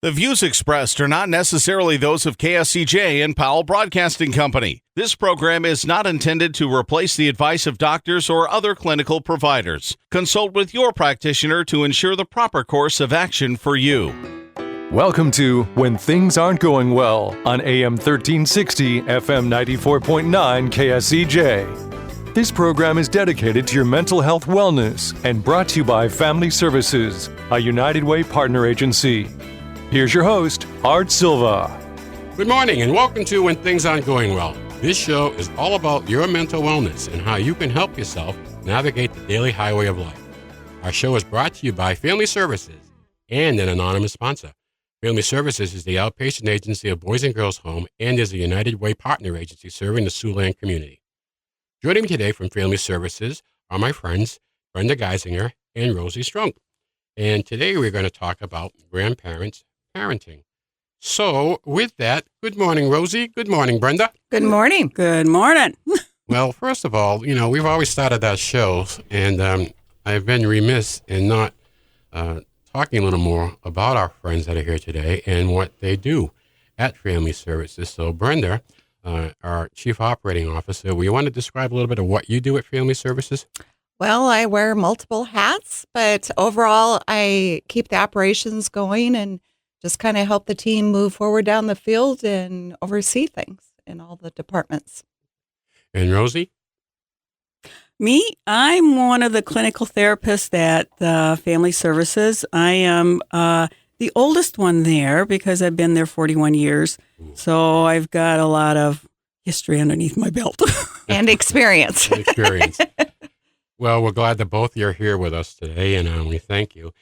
The views expressed are not necessarily those of KSCJ and Powell Broadcasting Company. This program is not intended to replace the advice of doctors or other clinical providers. Consult with your practitioner to ensure the proper course of action for you. Welcome to When Things Aren't Going Well on AM 1360, FM 94.9 KSCJ. This program is dedicated to your mental health wellness and brought to you by Family Services, a United Way partner agency. Here's your host, Art Silva. Good morning and welcome to When Things Aren't Going Well. This show is all about your mental wellness and how you can help yourself navigate the daily highway of life. Our show is brought to you by Family Services and an anonymous sponsor. Family Services is the outpatient agency of Boys and Girls Home and is a United Way partner agency serving the Siouxland community. Joining me today from Family Services are my friends Brenda Geisinger and Rosie Strunk. And today we're going to talk about grandparents parenting. So with that, good morning, Rosie. Good morning, Brenda. Good morning. Good morning. Well, first of all, we've always started our shows, and I've been remiss in not talking a little more about our friends that are here today and what they do at Family Services. So Brenda, our Chief Operating Officer, will you want to describe a little bit of what you do at Family Services? Well, I wear multiple hats, but overall, I keep the operations going and just kind of help the team move forward down the field and oversee things in all the departments. And Rosie? Me, I'm one of the clinical therapists at Family Services. I am the oldest one there because I've been there 41 years. So I've got a lot of history underneath my belt. And experience. Well, we're glad that both of you are here with us today, and we thank you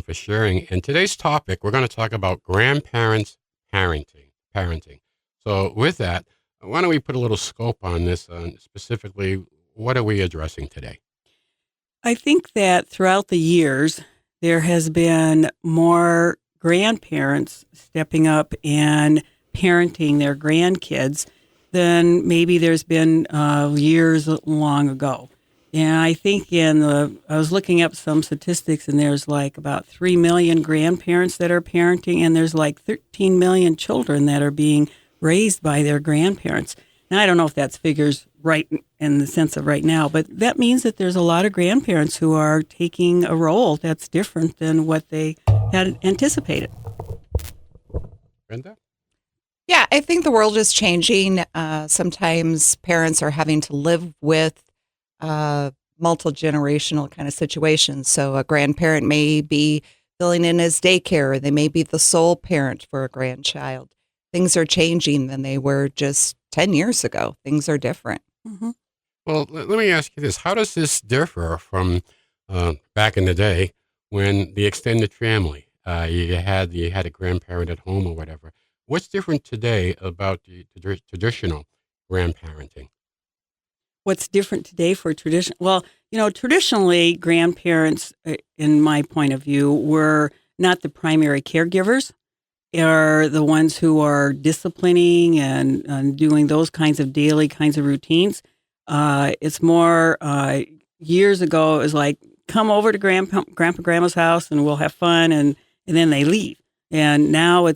for sharing. And today's topic, we're going to talk about grandparents parenting. So with that, why don't we put a little scope on this, specifically, what are we addressing today? I think that throughout the years, there has been more grandparents stepping up and parenting their grandkids than maybe there's been years long ago. And I think I was looking up some statistics, and there's like about 3 million grandparents that are parenting, and there's like 13 million children that are being raised by their grandparents. Now, I don't know if that's figures right in the sense of right now, but that means that there's a lot of grandparents who are taking a role that's different than what they had anticipated. Brenda? Yeah, I think the world is changing. Sometimes parents are having to live with multi-generational kind of situations. So a grandparent may be filling in as daycare. They may be the sole parent for a grandchild. Things are changing than they were just 10 years ago. Things are different. Mm-hmm. Well, let me ask you this. How does this differ from back in the day when the extended family, you had a grandparent at home or whatever? What's different today about the traditional grandparenting? What's different today for tradition? Well, traditionally, grandparents, in my point of view, were not the primary caregivers. Are the ones who are disciplining and doing those kinds of daily kinds of routines. It's more years ago, it was like, come over to grandma's house and we'll have fun, and then they leave. And now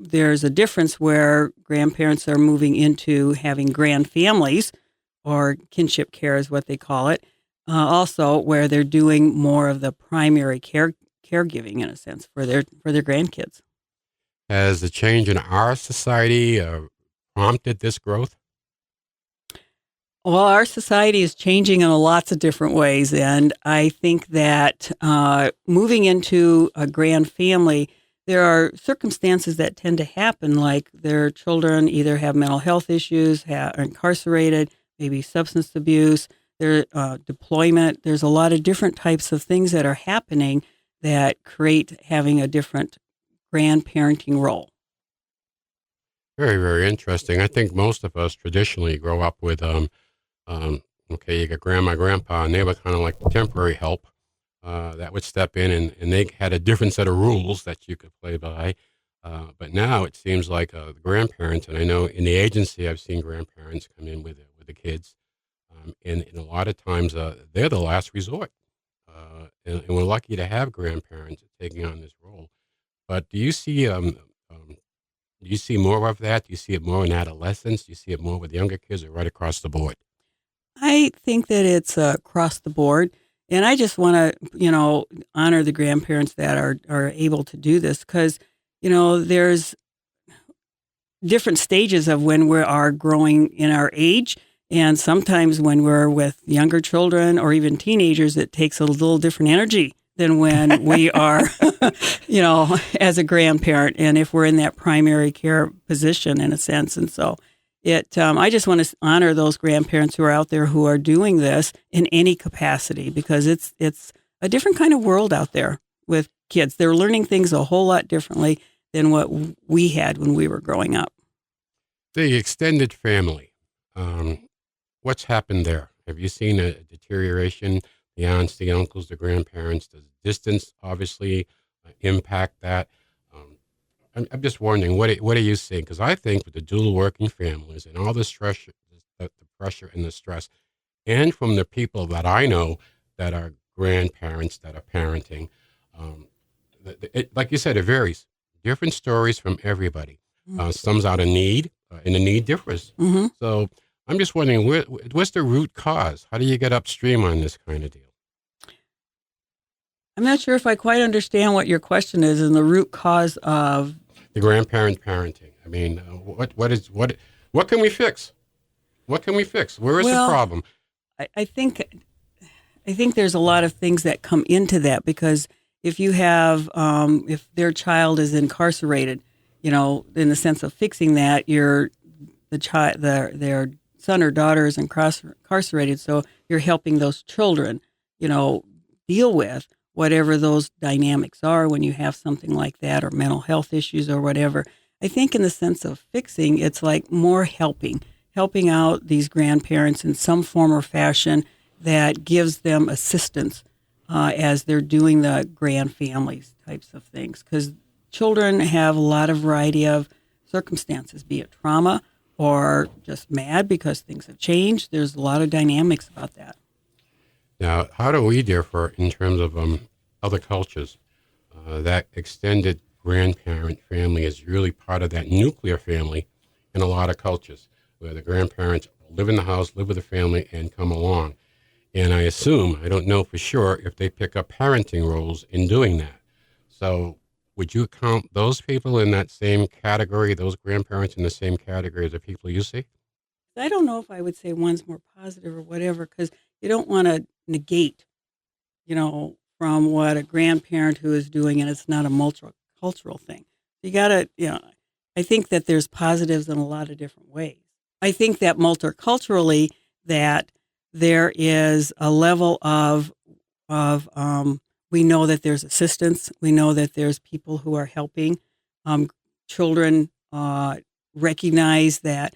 there's a difference where grandparents are moving into having grand families, or kinship care is what they call it, also where they're doing more of the primary caregiving, in a sense, for their grandkids. Has the change in our society prompted this growth? Well, our society is changing in lots of different ways, and I think that moving into a grand family, there are circumstances that tend to happen, like their children either have mental health issues, are incarcerated, maybe substance abuse, their deployment. There's a lot of different types of things that are happening that create having a different grandparenting role. Very, very interesting. I think most of us traditionally grow up with, you got grandma, grandpa, and they were kind of like temporary help that would step in, and they had a different set of rules that you could play by. But now it seems like the grandparents, and I know in the agency I've seen grandparents come in with the kids, and a lot of times they're the last resort. And we're lucky to have grandparents taking on this role. But do you see more of that? Do you see it more in adolescence? Do you see it more with younger kids, or right across the board? I think that it's across the board. And I just want to, honor the grandparents that are able to do this because, there's different stages of when we are growing in our age. And sometimes when we're with younger children or even teenagers, it takes a little different energy than when we are, as a grandparent. And if we're in that primary care position in a sense. And so I just want to honor those grandparents who are out there who are doing this in any capacity because it's a different kind of world out there with kids. They're learning things a whole lot differently than what we had when we were growing up. The extended family, what's happened there? Have you seen a deterioration? The aunts, the uncles, the grandparents, does distance obviously impact that? I'm just wondering, what are you seeing? Because I think with the dual working families and all the stress, the pressure and the stress, and from the people that I know that are grandparents that are parenting, like you said, it varies. Different stories from everybody. Some's out of need, and the need differs. Mm-hmm. So I'm just wondering, what's the root cause? How do you get upstream on this kind of deal? I'm not sure if I quite understand what your question is and the root cause of the grandparent parenting. I mean, what can we fix? What can we fix? Where is the problem? I think there's a lot of things that come into that because if you have if their child is incarcerated, in the sense of fixing that, their son or daughter is incarcerated, so you're helping those children, deal with whatever those dynamics are when you have something like that or mental health issues or whatever. I think in the sense of fixing, it's like more helping out these grandparents in some form or fashion that gives them assistance as they're doing the grand families types of things. Because children have a lot of variety of circumstances, be it trauma or just mad because things have changed. There's a lot of dynamics about that. Now, how do we differ in terms of other cultures? That extended grandparent family is really part of that nuclear family in a lot of cultures, where the grandparents live in the house, live with the family, and come along. And I assume, I don't know for sure, if they pick up parenting roles in doing that. So would you count those people in that same category, those grandparents in the same category as the people you see? I don't know if I would say one's more positive or whatever, because you don't want to negate, from what a grandparent who is doing, and it's not a multicultural thing. You got to, I think that there's positives in a lot of different ways. I think that multiculturally, that there is a level of we know that there's assistance. We know that there's people who are helping. Children recognize that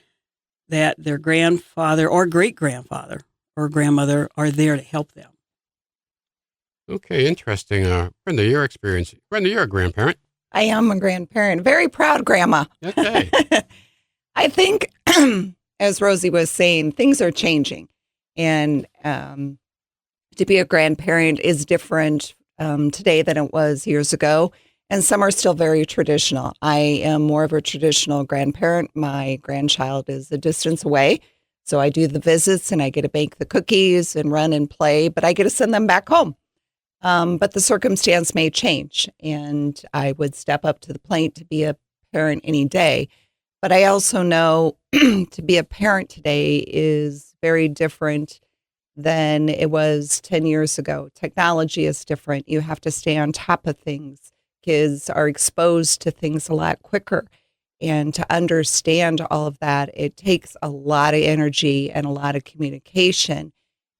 their grandfather or great-grandfather or grandmother are there to help them. Okay, interesting. Brenda, your experience. Brenda, you're a grandparent. I am a grandparent. Very proud grandma. Okay. I think, as Rosie was saying, things are changing. And to be a grandparent is different today than it was years ago. And some are still very traditional. I am more of a traditional grandparent. My grandchild is a distance away. So I do the visits and I get to bake the cookies and run and play, but I get to send them back home. But the circumstance may change, and I would step up to the plate to be a parent any day. But I also know to be a parent today is very different than it was 10 years ago. Technology is different. You have to stay on top of things. Kids are exposed to things a lot quicker. And to understand all of that, it takes a lot of energy and a lot of communication.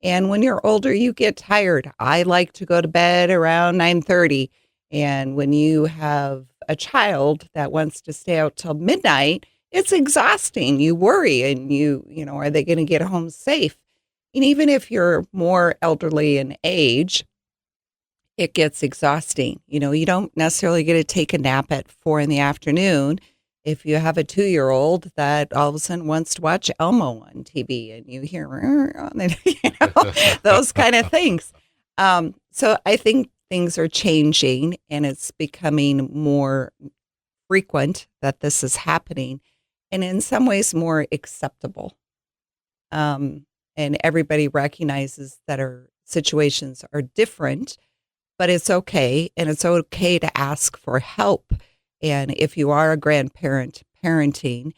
And when you're older, you get tired. I like to go to bed around 9:30. And when you have a child that wants to stay out till midnight, it's exhausting. You worry and are they going to get home safe? And even if you're more elderly in age, it gets exhausting. You don't necessarily get to take a nap at 4 p.m. If you have a 2-year-old that all of a sudden wants to watch Elmo on TV and you hear those kind of things. So I think things are changing and it's becoming more frequent that this is happening, and in some ways more acceptable. And everybody recognizes that our situations are different, but it's okay. And it's okay to ask for help. And if you are a grandparent parenting,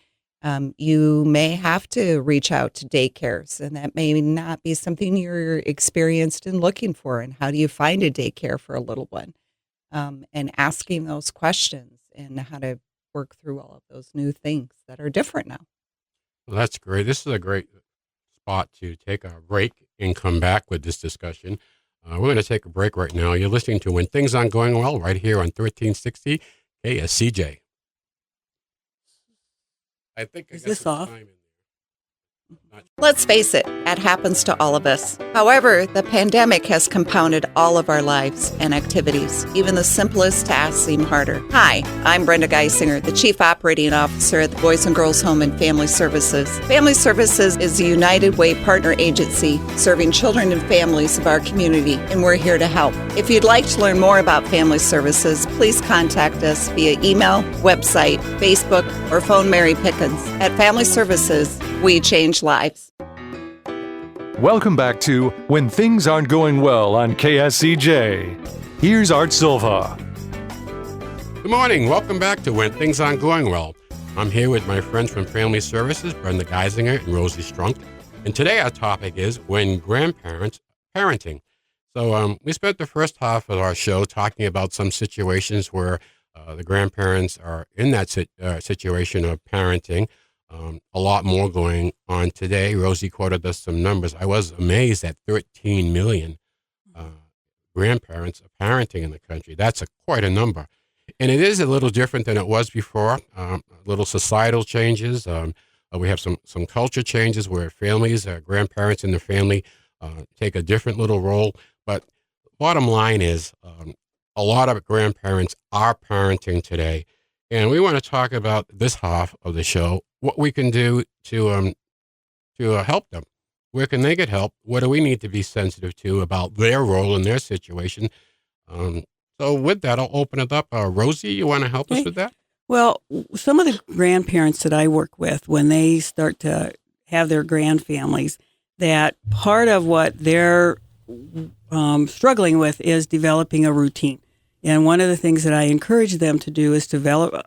you may have to reach out to daycares, and that may not be something you're experienced in looking for. And how do you find a daycare for a little one? And asking those questions and how to work through all of those new things that are different now. Well, that's great. This is a great spot to take a break and come back with this discussion. We're going to take a break right now. You're listening to When Things Aren't Going Well right here on 1360 KSCJ. I think I Is got this some off? time in there. Let's face it, that happens to all of us. However, the pandemic has compounded all of our lives and activities. Even the simplest tasks seem harder. Hi, I'm Brenda Geisinger, the Chief Operating Officer at the Boys and Girls Home and Family Services. Family Services is a United Way partner agency serving children and families of our community, and we're here to help. If you'd like to learn more about Family Services, please contact us via email, website, Facebook, or phone Mary Pickens. At Family Services, we change lives. Welcome back to When Things Aren't Going Well on KSCJ. Here's Art Silva. Good morning. Welcome back to When Things Aren't Going Well. I'm here with my friends from Family Services, Brenda Geisinger and Rosie Strunk. And today our topic is when grandparents parenting. So we spent the first half of our show talking about some situations where the grandparents are in that situation of parenting. A lot more going on today. Rosie quoted us some numbers. I was amazed at 13 million grandparents are parenting in the country. That's quite a number. And it is a little different than it was before. Little societal changes. We have some culture changes where families, grandparents in the family take a different little role. But bottom line is a lot of grandparents are parenting today. And we want to talk about this half of the show, what we can do to help them. Where can they get help? What do we need to be sensitive to about their role in their situation? So with that, I'll open it up. Rosie, you want to help us with that? Well, some of the grandparents that I work with, when they start to have their grandfamilies, that part of what they're struggling with is developing a routine. And one of the things that I encourage them to do is develop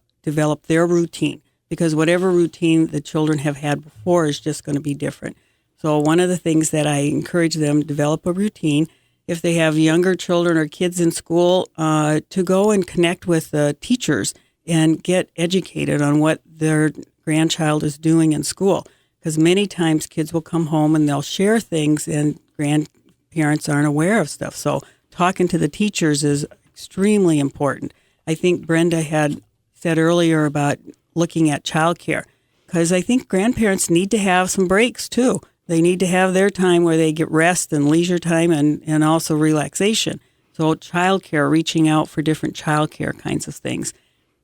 their routine, because whatever routine the children have had before is just going to be different. So one of the things that I encourage them to develop a routine, if they have younger children or kids in school, to go and connect with teachers and get educated on what their grandchild is doing in school. Because many times kids will come home and they'll share things and grandparents aren't aware of stuff. So talking to the teachers is extremely important. I think Brenda had said earlier about looking at childcare, because I think grandparents need to have some breaks too. They need to have their time where they get rest and leisure time and also relaxation. So childcare, reaching out for different childcare kinds of things.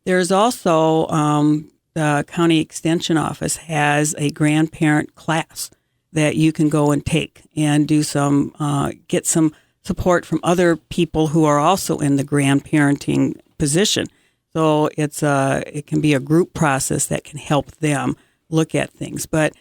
There's also the county extension office has a grandparent class that you can go and take and do some get some support from other people who are also in the grandparenting position. So it can be a group process that can help them look at things. But,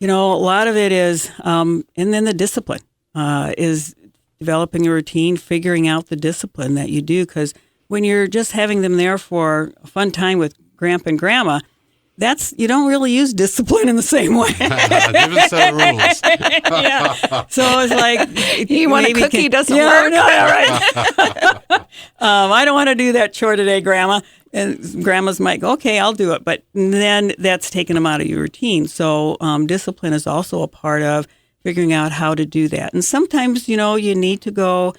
a lot of it is, and then the discipline is developing a routine, figuring out the discipline that you do. Because when you're just having them there for a fun time with grandpa and grandma, you don't really use discipline in the same way. Different set of rules. Yeah. So it's like You want a cookie, doesn't work. No, right. I don't want to do that chore today, Grandma. And grandmas might go, okay, I'll do it. But then that's taking them out of your routine. So discipline is also a part of figuring out how to do that. And sometimes, you need to go,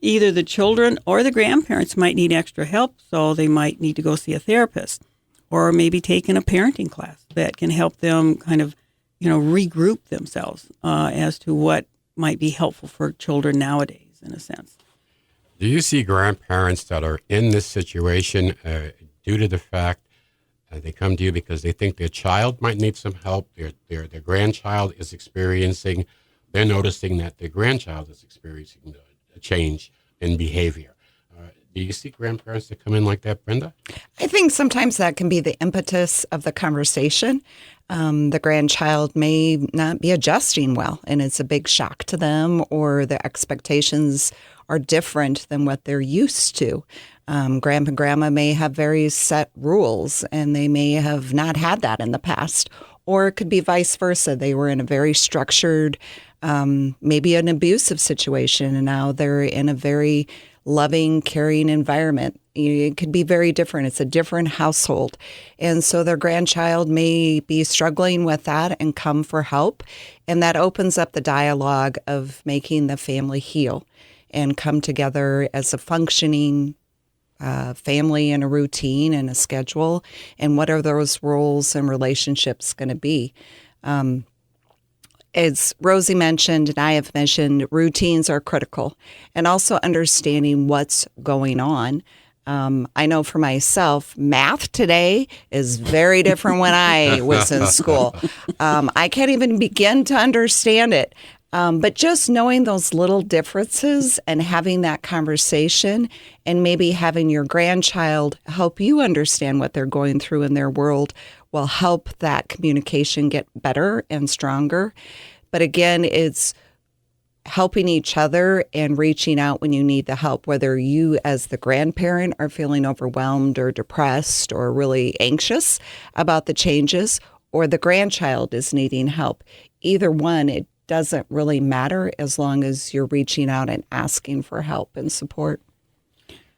either the children or the grandparents might need extra help. So they might need to go see a therapist, or maybe taking a parenting class that can help them kind of, regroup themselves as to what might be helpful for children nowadays, in a sense. Do you see grandparents that are in this situation due to the fact they come to you because they think their child might need some help, their grandchild is experiencing, they're noticing that their grandchild is experiencing a change in behavior. Do you see grandparents that come in like that, Brenda? I think sometimes that can be the impetus of the conversation. The grandchild may not be adjusting well, and it's a big shock to them, or the expectations are different than what they're used to. Grandpa and grandma may have very set rules, and they may have not had that in the past. Or it could be vice versa. They were in a very structured, maybe an abusive situation, and now they're in a very loving, caring environment. It could be very different. It's a different household. And so their grandchild may be struggling with that and come for help. And that opens up the dialogue of making the family heal and come together as a functioning family and a routine and a schedule. And what are those roles and relationships going to be? As Rosie mentioned, and I have mentioned, routines are critical, and also understanding what's going on. I know for myself, math today is very different when I was in school. I can't even begin to understand it. But just knowing those little differences and having that conversation, and maybe having your grandchild help you understand what they're going through in their world, will help that communication get better and stronger. But again, it's helping each other and reaching out when you need the help, whether you as the grandparent are feeling overwhelmed or depressed or really anxious about the changes, or the grandchild is needing help. Either one, it doesn't really matter as long as you're reaching out and asking for help and support.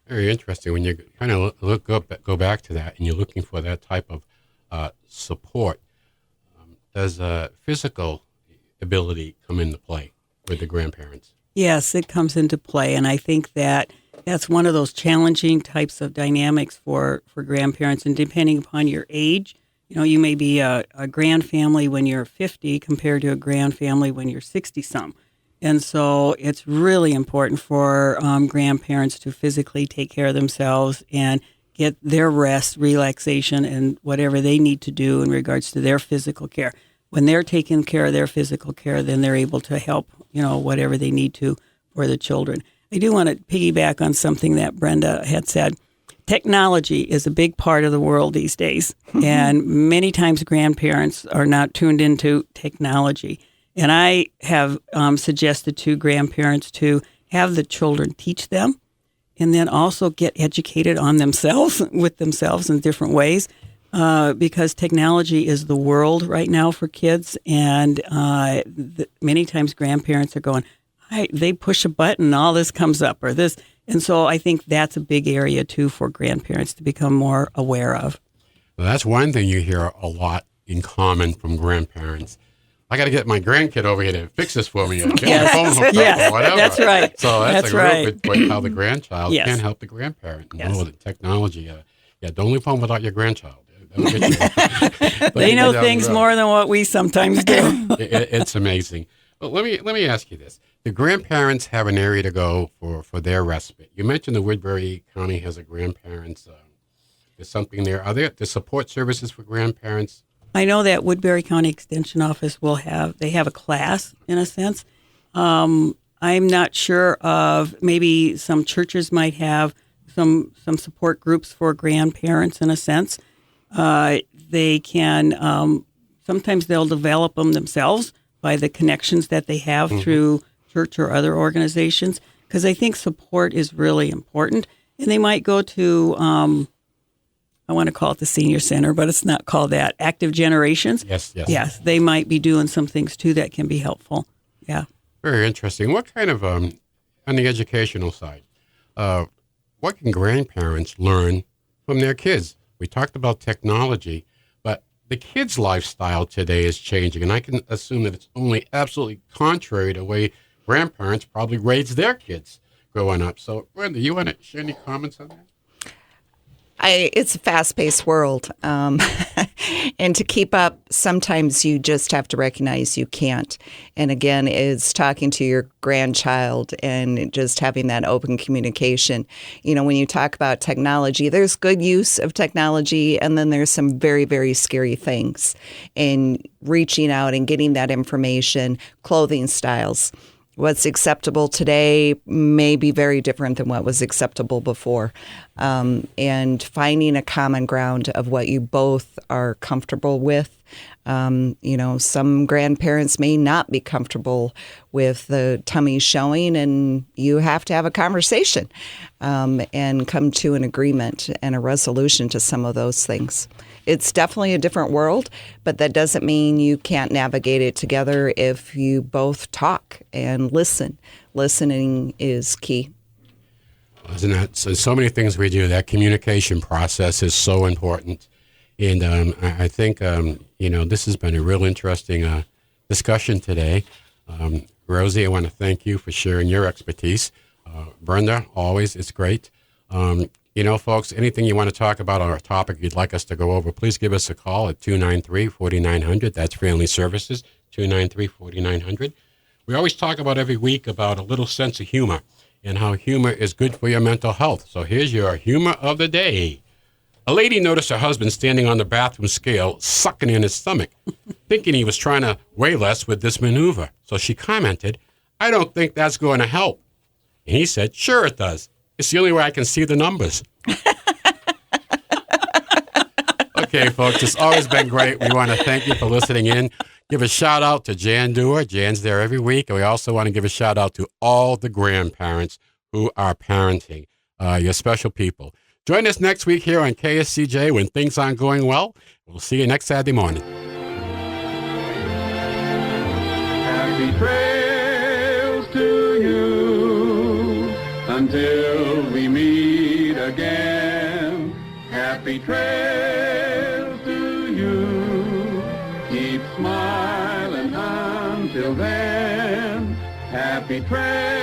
Very interesting. When you kind of go back to that and you're looking for that type of support, does physical ability come into play with the grandparents? Yes, it comes into play. And I think that that's one of those challenging types of dynamics for grandparents. And depending upon your age, you may be a grand family when you're 50 compared to a grand family when you're 60-some. And so it's really important for grandparents to physically take care of themselves and get their rest, relaxation, and whatever they need to do in regards to their physical care. When they're taking care of their physical care, then they're able to help, whatever they need to for the children. I do want to piggyback on something that Brenda had said. Technology is a big part of the world these days, and many times grandparents are not tuned into technology. And I have suggested to grandparents to have the children teach them, and then also get educated on themselves, with themselves in different ways, because technology is the world right now for kids. And many times grandparents are going, they push a button, all this comes up, or this. And so I think that's a big area, too, for grandparents to become more aware of. Well, that's one thing you hear a lot in common from grandparents. I got to get my grandkid over here to fix this for me. Or get my phone hooked up or whatever. That's right. So that's a real good point how the grandchild Yes. can help the grandparent. Yes. The technology. Don't leave home without your grandchild. That'll get you. They know things more than what we sometimes do. It's amazing. But let me ask you this. Do grandparents have an area to go for their respite? You mentioned the Woodbury County has a grandparents. There's something there. Are there the support services for grandparents? I know that Woodbury County Extension Office they have a class, in a sense. I'm not sure of, maybe some churches might have some support groups for grandparents, in a sense. They can, sometimes they'll develop them themselves by the connections that they have through church or other organizations, because I think support is really important. And they might go to, I want to call it the senior center, but it's not called that, Active Generations. Yes, they might be doing some things too that can be helpful. Yeah. Very interesting. What kind of, on the educational side, what can grandparents learn from their kids? We talked about technology, but the kids' lifestyle today is changing, and I can assume that it's only absolutely contrary to the way grandparents probably raised their kids growing up. So, Brenda, you want to share any comments on that? It's a fast-paced world, and to keep up, sometimes you just have to recognize you can't. And again, it's talking to your grandchild and just having that open communication. When you talk about technology, there's good use of technology, and then there's some very, very scary things. And reaching out and getting that information, clothing styles. What's acceptable today may be very different than what was acceptable before. And finding a common ground of what you both are comfortable with. Some grandparents may not be comfortable with the tummy showing, and you have to have a conversation and come to an agreement and a resolution to some of those things. It's definitely a different world, but that doesn't mean you can't navigate it together if you both talk and listen. Listening is key. Isn't that so many things we do? That communication process is so important. And I think, this has been a real interesting discussion today. Rosie, I want to thank you for sharing your expertise. Brenda, always, it's great. Folks, anything you want to talk about on a topic you'd like us to go over, please give us a call at 293-4900. That's Family Services, 293-4900. We always talk about every week about a little sense of humor and how humor is good for your mental health. So here's your humor of the day. A lady noticed her husband standing on the bathroom scale, sucking in his stomach, thinking he was trying to weigh less with this maneuver. So she commented, "I don't think that's going to help." And he said, "Sure it does. It's the only way I can see the numbers." Okay, folks, it's always been great. We want to thank you for listening in. Give a shout out to Jan Dewar. Jan's there every week. And we also want to give a shout out to all the grandparents who are parenting. You're special people. Join us next week here on KSCJ when things aren't going well. We'll see you next Saturday morning. Happy trails to you until we meet again. Happy trails to you. Keep smiling until then. Happy trails.